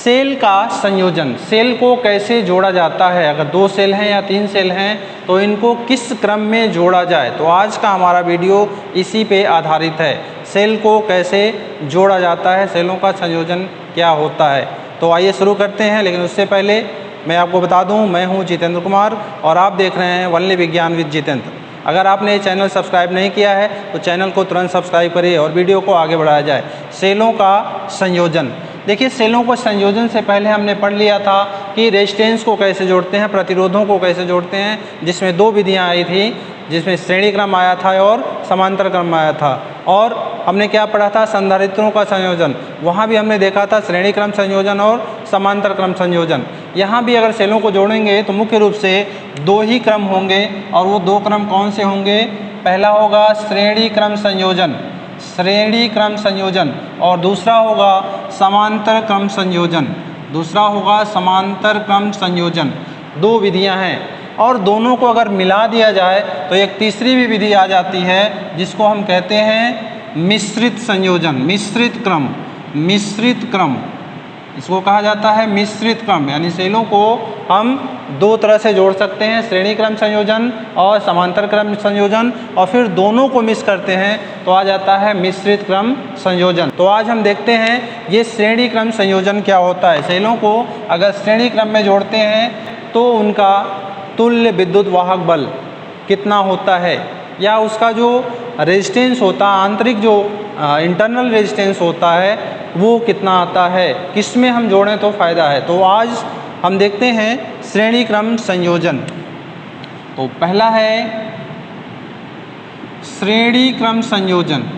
Cell का संयोजन, cell को कैसे जोड़ा जाता है, अगर 2 सेल हैं या 3 सेल हैं तो इनको किस क्रम में जोड़ा जाए। तो आज का हमारा वीडियो इसी पे आधारित है, सेल को कैसे जोड़ा जाता है, सेलों का संयोजन क्या होता है। तो आइए शुरू करते हैं, लेकिन उससे पहले मैं आपको बता दूं, मैं हूं जितेंद्र कुमार और आप देख रहे हैं वनली विज्ञान विद जितेंद्र। अगर आपने ये चैनल सब्सक्राइब नहीं किया है तो चैनल को तुरंत सब्सक्राइब करिए और वीडियो को आगे बढ़ाया जाए। सेलों का संयोजन, देखिए सेलों को संयोजन से पहले हमने पढ़ लिया था कि रेजिस्टेंस को कैसे जोड़ते हैं, प्रतिरोधों को कैसे जोड़ते हैं, जिसमें 2 विधियाँ आई थी, जिसमें श्रेणी क्रम आया था और समांतर क्रम आया था। और हमने क्या पढ़ा था, संधारित्रों का संयोजन, वहाँ भी हमने देखा था श्रेणी क्रम संयोजन और समांतर क्रम संयोजन। यहाँ भी अगर सेलों को जोड़ेंगे तो मुख्य रूप से 2 ही क्रम होंगे, और वो 2 क्रम कौन से होंगे। पहला होगा श्रेणी क्रम संयोजन, श्रेणी क्रम संयोजन, और दूसरा होगा समांतर क्रम संयोजन, दूसरा होगा समांतर क्रम संयोजन। 2 विधियां हैं, और दोनों को अगर मिला दिया जाए तो एक तीसरी भी विधि आ जाती है, जिसको हम कहते हैं मिश्रित संयोजन, मिश्रित क्रम, मिश्रित क्रम, इसको कहा जाता है मिश्रित क्रम। यानी सेलों को हम 2 तरह से जोड़ सकते हैं, श्रेणी क्रम संयोजन और समांतर क्रम संयोजन, और फिर दोनों को मिक्स करते हैं तो आ जाता है मिश्रित क्रम संयोजन। तो आज हम देखते हैं ये श्रेणी क्रम संयोजन क्या होता है। सेलों को अगर श्रेणी क्रम में जोड़ते हैं तो उनका तुल्य विद्युत वाहक बल कितना होता है, या उसका जो रेजिस्टेंस होता है, आंतरिक जो इंटरनल रेजिस्टेंस होता है, वो कितना आता है, किस में हम जोड़ें तो फ़ायदा है। तो आज हम देखते हैं श्रेणी क्रम संयोजन। तो पहला है श्रेणी क्रम संयोजन।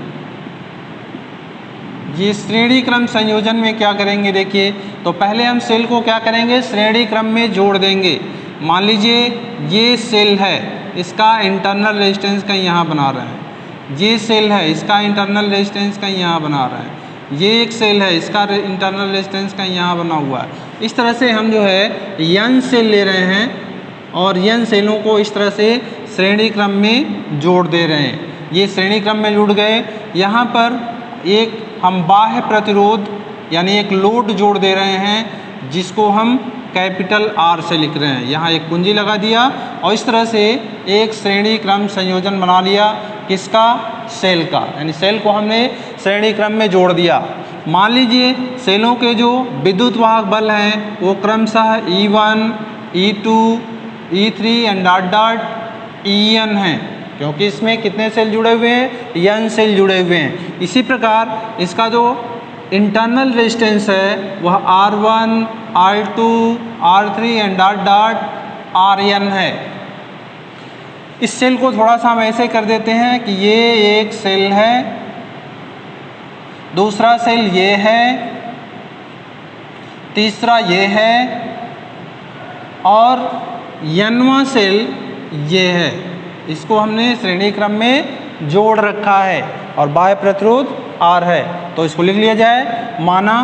ये श्रेणी क्रम संयोजन में क्या करेंगे, देखिए, तो पहले हम सेल को क्या करेंगे, श्रेणी क्रम में जोड़ देंगे। मान लीजिए ये सेल है, इसका इंटरनल रेजिस्टेंस कहीं यहाँ बना रहा है, ये सेल है, इसका इंटरनल रेजिस्टेंस कहीं यहाँ बना रहा है, ये एक सेल है, इसका इंटरनल रेजिस्टेंस कहीं यहाँ बना हुआ है। इस तरह से हम जो है n सेल ले रहे हैं और n सेलों को इस तरह से श्रेणी क्रम में जोड़ दे रहे हैं। ये श्रेणी क्रम में जुड़ गए। यहाँ पर एक हम बाह्य प्रतिरोध यानी एक लोड जोड़ दे रहे हैं, जिसको हम कैपिटल R से लिख रहे हैं। यहाँ एक कुंजी लगा दिया और इस तरह से एक श्रेणी क्रम संयोजन बना लिया, किसका, सेल का। यानी सेल को हमने श्रेणी क्रम में जोड़ दिया। मान लीजिए सेलों के जो विद्युत वाहक बल हैं वो क्रमशः E1, E2, E3 and dot dot En हैं, क्योंकि इसमें कितने सेल जुड़े हुए हैं, n सेल जुड़े हुए हैं। इसी प्रकार इसका जो इंटरनल रेजिस्टेंस है वह R1, R2, R3 and dot dot Rn है। इस सेल को थोड़ा सा हम ऐसे कर देते हैं कि ये एक सेल है, दूसरा सेल ये है, तीसरा ये है, और n वां सेल ये है। इसको हमने श्रेणी क्रम में जोड़ रखा है और बाह्य प्रतिरोध R है। तो इसको लिख लिया जाए, माना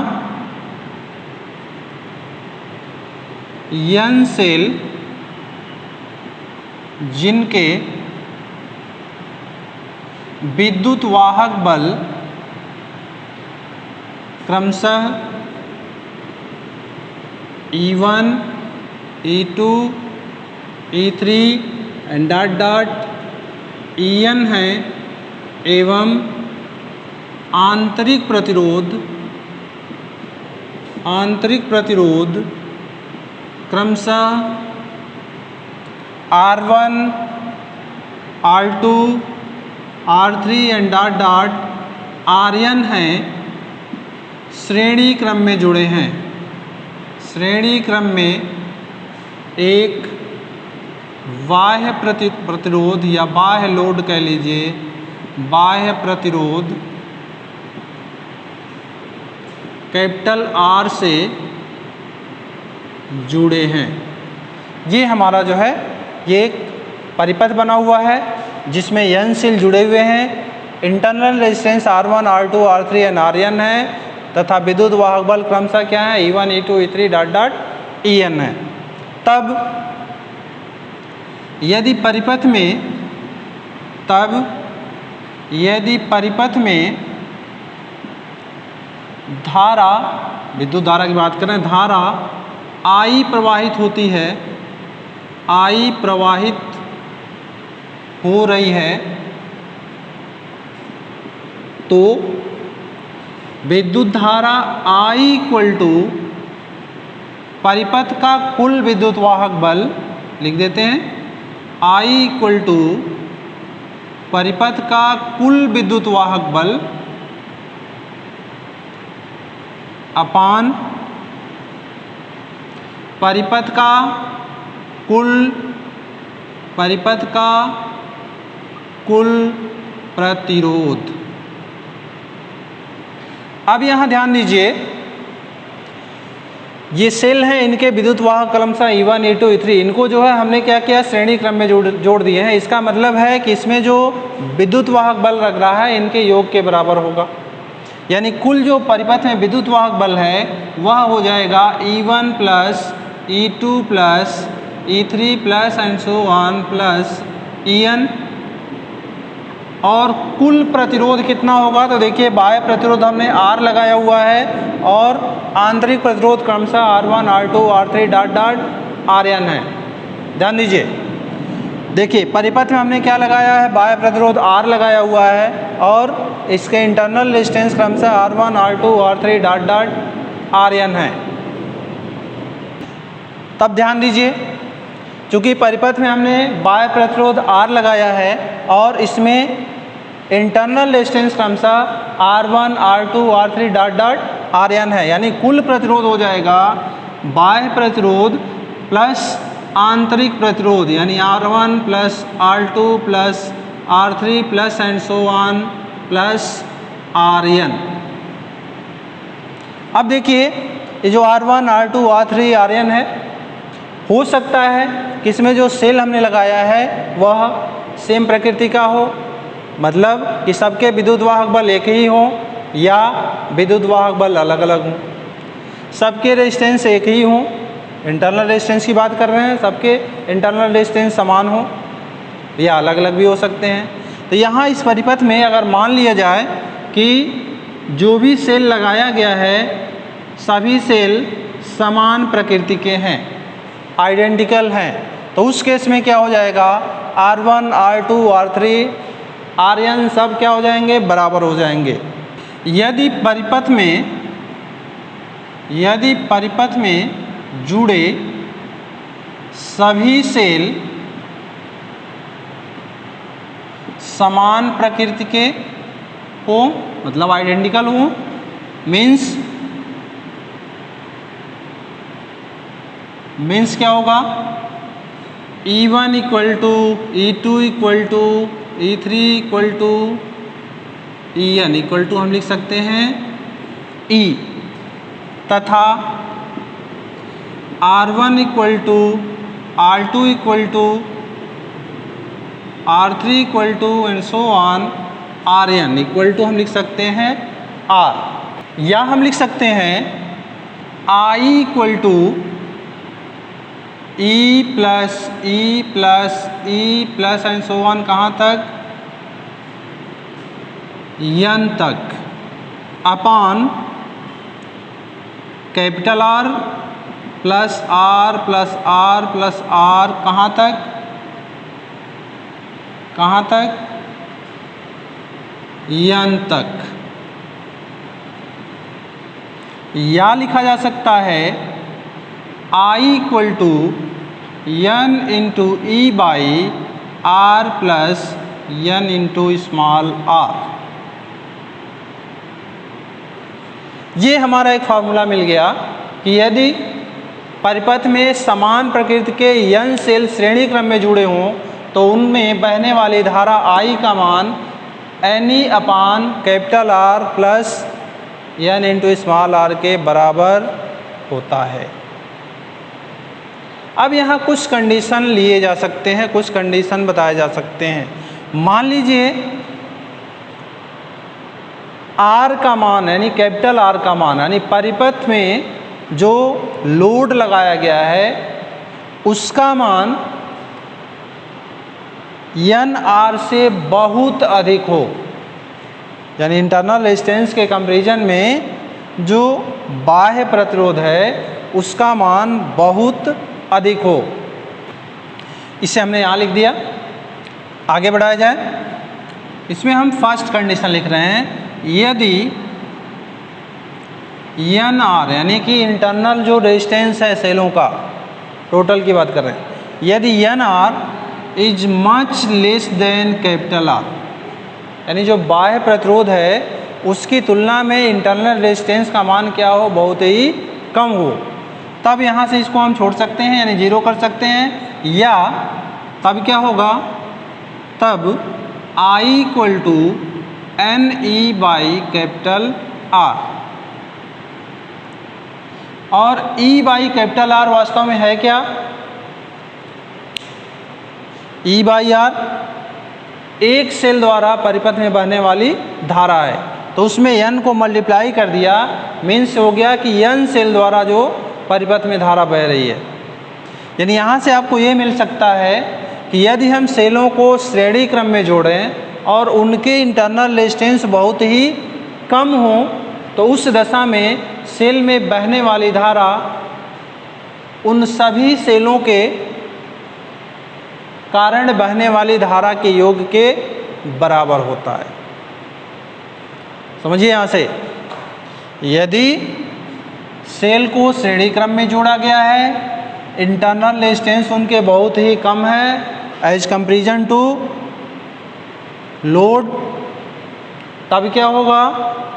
n सेल जिनके विद्युत वाहक बल क्रमशः E1, E2, E3 and dot dot En है, एवं आंतरिक प्रतिरोध क्रमशः R1, R2, R3 and dot dot Rn हैं, श्रेणी क्रम में जुड़े हैं। श्रेणी क्रम में एक बाह्य प्रतिरोध या बाह्य लोड कह लीजिए, बाह्य प्रतिरोध कैपिटल R से जुड़े हैं। ये हमारा जो है ये एक परिपथ बना हुआ है जिसमें n सेल जुड़े हुए हैं, internal resistance R1, R2, R3 and Rn है, तथा विद्युत वाहक बल क्रमशः क्या है, E1, E2, E3 dot dot En है। तब यदि परिपथ में धारा विद्युत धारा की बात करें, धारा I प्रवाहित होती है, I प्रवाहित हो रही है, तो विद्युत धारा I इक्वल टू परिपथ का कुल विद्युत वाहक बल, लिख देते हैं I इक्वल टू परिपथ का कुल विद्युत वाहक बल अपान परिपथ का कुल प्रतिरोध। अब यहाँ ध्यान दीजिए, ये सेल हैं, इनके विद्युत वाहक क्रमशः E1, E2, E3, इनको जो है हमने क्या किया, श्रेणी क्रम में जोड़ दिए हैं। इसका मतलब है कि इसमें जो विद्युत वाहक बल लग रहा है इनके योग के बराबर होगा, यानी कुल जो परिपथ में विद्युत वाहक बल है वह हो जाएगा E1 plus E2 plus E3 plus and so on plus En। और कुल प्रतिरोध कितना होगा, तो देखिए बाह्य प्रतिरोध हमने R लगाया हुआ है और आंतरिक प्रतिरोध क्रमशः R1, R2, R3 dot dot Rn है। ध्यान दीजिए, देखिए परिपथ में हमने क्या लगाया है, बाह्य प्रतिरोध R लगाया हुआ है और इसके इंटरनल रेजिस्टेंस क्रमशः R1, R2, R3 dot dot Rn है। तब ध्यान दीजिए, चूँकि परिपथ में हमने बाह्य प्रतिरोध R लगाया है और इसमें इंटरनल रेजिस्टेंस क्रमशः R1, R2, R3 dot dot Rn है, यानी कुल प्रतिरोध हो जाएगा बाह्य प्रतिरोध प्लस आंतरिक प्रतिरोध, यानी R1 plus R2 plus R3 plus and so on plus Rn। अब देखिए ये जो R1, R2, R3, Rn है, हो सकता है कि इसमें जो सेल हमने लगाया है वह सेम प्रकृति का हो, मतलब कि सबके विद्युत वाहक बल एक ही हो या विद्युत वाहक बल अलग अलग हों, सबके रेजिस्टेंस एक ही हों, इंटरनल रेजिस्टेंस की बात कर रहे हैं, सबके इंटरनल रेजिस्टेंस समान हो या अलग अलग भी हो सकते हैं। तो यहाँ इस परिपथ में अगर मान लिया जाए कि जो भी सेल लगाया गया है सभी सेल समान प्रकृति के हैं, आइडेंटिकल हैं, तो उस केस में क्या हो जाएगा, R1, R2, R3, Rn सब क्या हो जाएंगे, बराबर हो जाएंगे। यदि परिपथ में जुड़े सभी सेल समान प्रकृति के हो, मतलब आइडेंटिकल हो, मीन्स क्या होगा, E1 equal to E2 equal to E3 equal to En equal to हम लिख सकते हैं E, तथा R1 equal to R2 equal to R3 equal to and so on Rn equal to हम लिख सकते हैं R, या हम लिख सकते हैं I equal to E plus E plus E plus and so on कहाँ तक, N तक, upon capital R plus R plus R plus R कहाँ तक, N तक। या लिखा जा सकता है I equal to N into E by R plus N into small r। ये हमारा एक फार्मूला मिल गया कि यदि परिपथ में समान प्रकृति के n सेल श्रेणी क्रम में जुड़े हों तो उनमें बहने वाली धारा I का मान NE अपान capital R plus N into small r के बराबर होता है। अब यहाँ कुछ कंडीशन लिए जा सकते हैं, कुछ कंडीशन बताए जा सकते हैं। मान लीजिए R का मान यानी कैपिटल R का मान, यानी परिपथ में जो लोड लगाया गया है उसका मान NR से बहुत अधिक हो, यानी इंटरनल रेजिस्टेंस के कंपैरिजन में जो बाह्य प्रतिरोध है उसका मान बहुत अधिक हो। इसे हमने यहाँ लिख दिया। आगे बढ़ाया जाए, इसमें हम फर्स्ट कंडीशन लिख रहे हैं, यदि NR यानी कि इंटरनल जो रेजिस्टेंस है सेलों का, टोटल की बात कर रहे हैं, यदि NR is much less than capital R, यानी जो बाह्य प्रतिरोध है उसकी तुलना में इंटरनल रेजिस्टेंस का मान क्या हो, बहुत ही कम हो, तब यहाँ से इसको हम छोड़ सकते हैं यानी जीरो कर सकते हैं। या तब क्या होगा, तब I equal to NE by capital R, और E बाई कैपिटल R वास्तव में है क्या, E बाई R एक सेल द्वारा परिपथ में बहने वाली धारा है, तो उसमें N को मल्टीप्लाई कर दिया, मीन्स हो गया कि N सेल द्वारा जो परिपथ में धारा बह रही है। यानी यहाँ से आपको ये मिल सकता है कि यदि हम सेलों को श्रेणी क्रम में जोड़ें और उनके इंटरनल रेजिस्टेंस बहुत ही कम हो, तो उस दशा में सेल में बहने वाली धारा उन सभी सेलों के कारण बहने वाली धारा के योग के बराबर होता है। समझिए यहाँ से, यदि सेल को श्रेणी क्रम में जोड़ा गया है, इंटरनल रेजिस्टेंस उनके बहुत ही कम है एज कंपेरिजन टू लोड, तब क्या होगा,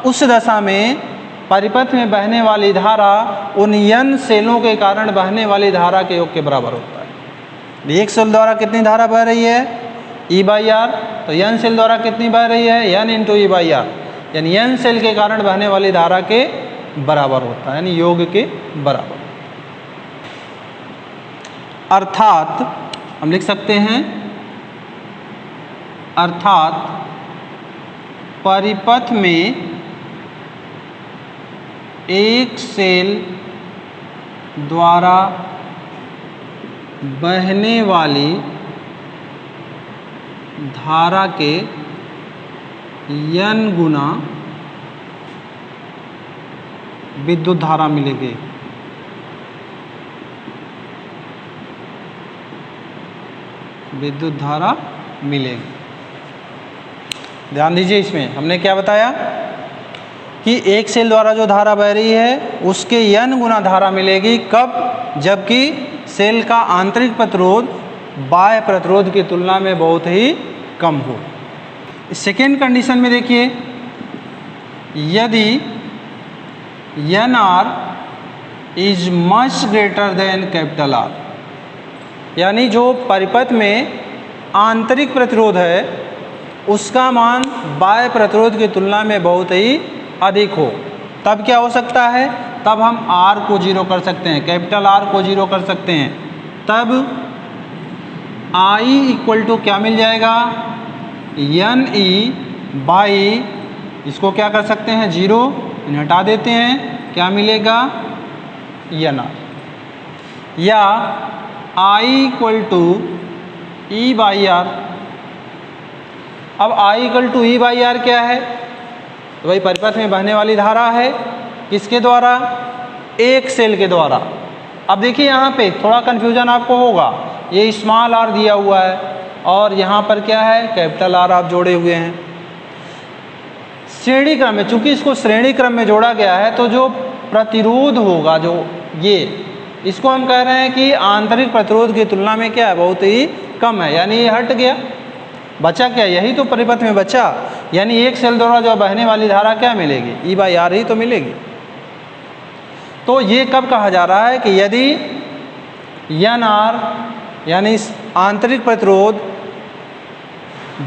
उस दशा में परिपथ में बहने वाली धारा उन N सेलों के कारण बहने वाली धारा के योग के बराबर होता है। एक सेल द्वारा कितनी धारा बह रही है, E बाई R, तो N सेल द्वारा कितनी बह रही है, N into E by R, यानी N सेल के कारण बहने वाली धारा के बराबर होता है, यानी योग के बराबर। अर्थात हम लिख सकते हैं, अर्थात परिपथ में एक सेल द्वारा बहने वाली धारा के N गुना विद्युत धारा मिलेगी। विद्युत धारा मिलेगी। ध्यान दीजिए, इसमें हमने क्या बताया कि एक सेल द्वारा जो धारा बह रही है उसके N गुना धारा मिलेगी। कब, जबकि सेल का आंतरिक प्रतिरोध बाह्य प्रतिरोध की तुलना में बहुत ही कम हो। सेकेंड कंडीशन में देखिए, यदि NR is much greater than capital R, यानी जो परिपथ में आंतरिक प्रतिरोध है उसका मान बाह्य प्रतिरोध की तुलना में बहुत ही अधिक हो, तब क्या हो सकता है, तब हम R को जीरो कर सकते हैं, कैपिटल R को जीरो कर सकते हैं। तब I इक्वल टू क्या मिल जाएगा, NE बाई, इसको क्या कर सकते हैं, जीरो हटा देते हैं, क्या मिलेगा, NR, या I equal to E by R। अब I equal to E by R क्या है, तो भाई परिपथ में बहने वाली धारा है, किसके द्वारा, एक सेल के द्वारा। अब देखिए यहाँ पे थोड़ा कन्फ्यूजन आपको होगा, ये स्मॉल r दिया हुआ है और यहाँ पर क्या है, कैपिटल R आप जोड़े हुए हैं। श्रेणी क्रम में, चूंकि इसको श्रेणी क्रम में जोड़ा गया है, तो जो प्रतिरोध होगा, जो ये, इसको हम कह रहे हैं कि आंतरिक प्रतिरोध की तुलना में क्या है, बहुत ही कम है, यानी ये हट गया। बचा क्या, यही तो परिपथ में बचा, यानी एक सेल द्वारा जो बहने वाली धारा क्या मिलेगी, E बाई R ही तो मिलेगी। तो ये कब कहा जा रहा है कि यदि NR यानी आंतरिक प्रतिरोध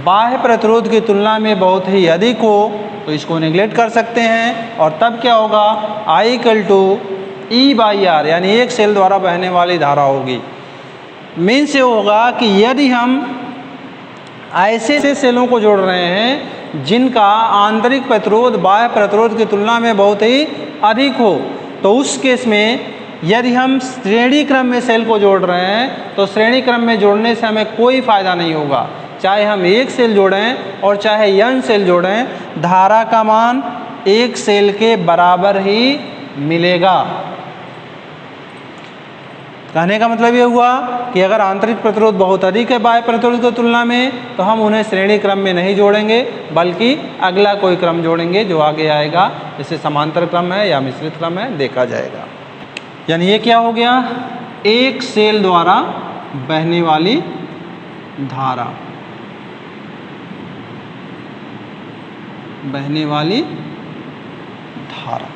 बाह्य प्रतिरोध की तुलना में बहुत ही अधिक हो, तो इसको नेग्लेक्ट कर सकते हैं, और तब क्या होगा, I equal to E by R, यानी एक सेल द्वारा बहने वाली धारा होगी। मीन्स ये होगा कि यदि हम ऐसे सेलों को जोड़ रहे हैं जिनका आंतरिक प्रतिरोध बाह्य प्रतिरोध की तुलना में बहुत ही अधिक हो, तो उस केस में यदि हम श्रेणी क्रम में सेल को जोड़ रहे हैं, तो श्रेणी क्रम में जोड़ने से हमें कोई फ़ायदा नहीं होगा। चाहे हम एक सेल जोड़ें और चाहे N सेल जोड़ें, धारा का मान एक सेल के बराबर ही मिलेगा। कहने का मतलब ये हुआ कि अगर आंतरिक प्रतिरोध बहुत अधिक है बाह्य प्रतिरोध की तुलना में, तो हम उन्हें श्रेणी क्रम में नहीं जोड़ेंगे, बल्कि अगला कोई क्रम जोड़ेंगे जो आगे आएगा, जैसे समांतर क्रम है या मिश्रित क्रम है, देखा जाएगा। यानी ये क्या हो गया, एक सेल द्वारा बहने वाली धारा, बहने वाली धारा।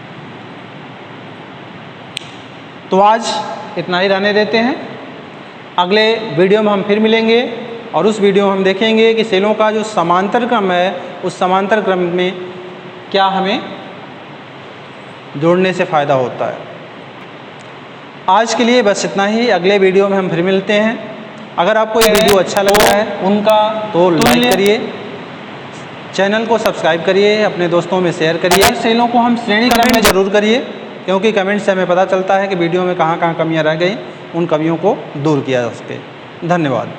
तो आज इतना ही रहने देते हैं। अगले वीडियो में हम फिर मिलेंगे और उस वीडियो में हम देखेंगे कि सेलों का जो समांतर क्रम है, उस समांतर क्रम में क्या हमें जोड़ने से फ़ायदा होता है। आज के लिए बस इतना ही, अगले वीडियो में हम फिर मिलते हैं। अगर आपको ये वीडियो अच्छा लग रहा है उनका तो लाइक करिए, चैनल को सब्सक्राइब करिए, अपने दोस्तों में शेयर करिए। सेलों को हम श्रेणी क्रम में ज़रूर करिए, क्योंकि कमेंट से हमें पता चलता है कि वीडियो में कहाँ कहाँ कमियाँ रह गई, उन कमियों को दूर किया जा सके। धन्यवाद।